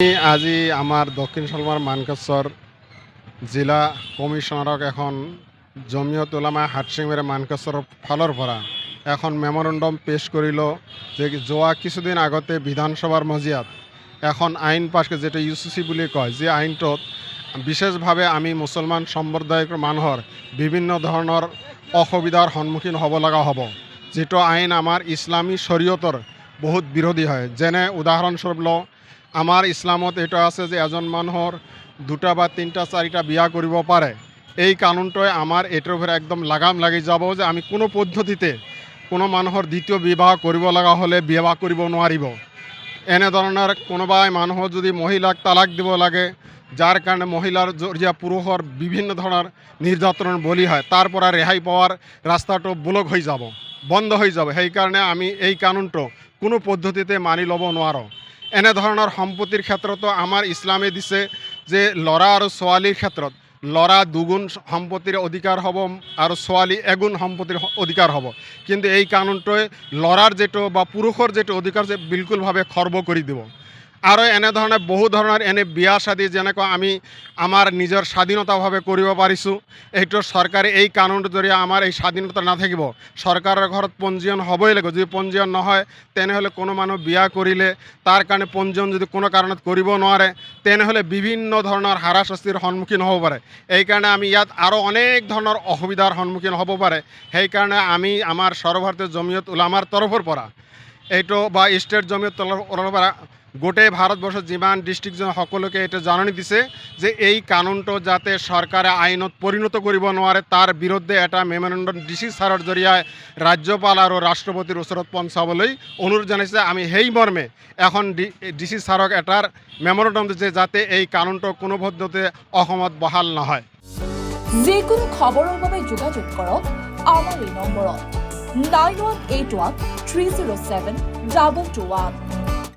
আজি আমাৰ দক্ষিণ শালমাৰ মানকেশ্বৰ জিলা কমিশ্যনাৰক এখন জমিয়ত উলামা হাটশিঙিৰ মানকেশ্বৰৰ ফালৰ পৰা এখন মেমৰেণ্ডম পেশ কৰিল যে যোৱা কিছুদিন আগতে বিধানসভাৰ মজিয়াত এখন আইন পাছ যেটা ইউসিসি বুলি কয় যে আইনটোত বিশেষভাৱে আমি মুছলমান সম্প্ৰদায়ৰ মানুহৰ বিভিন্ন ধৰণৰ অসুবিধাৰ সন্মুখীন হ'ব লগা হ'ব, যিটো আইন আমাৰ ইছলামী শৰীয়তৰ বহুত বিৰোধী হয়। যেনে উদাহৰণস্বৰূপ লওঁ, আমাৰ ইছলামত এটা আছে যে এজন মানুহৰ দুটা বা তিনিটা চাৰিটা বিয়া কৰিব পাৰে। এই কানুনটোৱে আমাৰ এইটোৰ পৰা একদম লাগাম লাগি যাব যে আমি কোনো পদ্ধতিতে কোনো মানুহৰ দ্বিতীয় বিবাহ কৰিব লগা হ'লে বিবাহ কৰিব নোৱাৰিব। এনেধৰণৰ কোনোবাই মানুহৰ যদি মহিলাক তালাক দিব লাগে, যাৰ কাৰণে মহিলাৰ জৰিয়া পুৰুষৰ বিভিন্ন ধৰণৰ নিৰ্যাতনৰ বলি হয়, তাৰ পৰা ৰেহাই পোৱাৰ ৰাস্তাটো ব্লক হৈ যাব, বন্ধ হৈ যাব। সেইকাৰণে আমি এই কানুনটো কোনো পদ্ধতিতে মানি ল'ব নোৱাৰোঁ। এনেধৰণৰ সম্পত্তিৰ ক্ষেত্ৰতো আমাৰ ইছলামে দিছে যে ল'ৰা আৰু ছোৱালীৰ ক্ষেত্ৰত ল'ৰা দুগুণ সম্পত্তিৰ অধিকাৰ হ'ব আৰু ছোৱালী এগুণ সম্পত্তিৰ অধিকাৰ হ'ব। কিন্তু এই কানুনটোৱে ল'ৰাৰ যেটো বা পুৰুষৰ যেটো অধিকাৰ যে বিলকুলভাৱে খৰ্ব কৰি দিব। আৰু এনেধৰণে বহু ধৰণৰ এনে বিয়া শাদী যেনেকৈ আমি আমাৰ নিজৰ স্বাধীনতাভাৱে কৰিব পাৰিছোঁ, এইটো চৰকাৰে এই কানুনটোৰ জৰিয়তে আমাৰ এই স্বাধীনতা নাথাকিব। চৰকাৰৰ ঘৰত পঞ্জীয়ন হ'বই লাগিব। যদি পঞ্জীয়ন নহয় তেনেহ'লে কোনো মানুহ বিয়া কৰিলে তাৰ কাৰণে পঞ্জীয়ন যদি কোনো কাৰণত কৰিব নোৱাৰে, তেনেহ'লে বিভিন্ন ধৰণৰ হাৰাশাস্তিৰ সন্মুখীন হ'ব পাৰে। এইকাৰণে আমি ইয়াত আৰু অনেক ধৰণৰ অসুবিধাৰ সন্মুখীন হ'ব পাৰে। সেইকাৰণে আমি আমাৰ সৰ্বভাৰতীয় জমিয়ত উলামাৰ তৰফৰ পৰা এইটো বা ষ্টেট জমিয়ত তৰফৰ পৰা গোটেই ভাৰতবৰ্ষৰ যিমান ডিষ্ট্ৰিক্ট সকলোকে এটা জাননী দিছে যে এই কানুনটো যাতে চৰকাৰে আইনত পৰিণত কৰিব নোৱাৰে, তাৰ বিৰুদ্ধে এটা মেমৰেণ্ডম DC ছাৰৰ জৰিয়তে ৰাজ্যপাল আৰু ৰাষ্ট্ৰপতিৰ ওচৰত পঞ্চাবলৈ অনুৰোধ জনাইছে। আমি সেই মৰ্মে এখন DC ছাৰক এটাৰ মেমৰেণ্ডম দিছে যাতে এই কানুনটো কোনো পদ্ধতিতে অসমত বহাল নহয়। যিকোনো খবৰৰ বাবে যোগাযোগ কৰক আমাৰ এই নম্বৰত 9181 307 2221।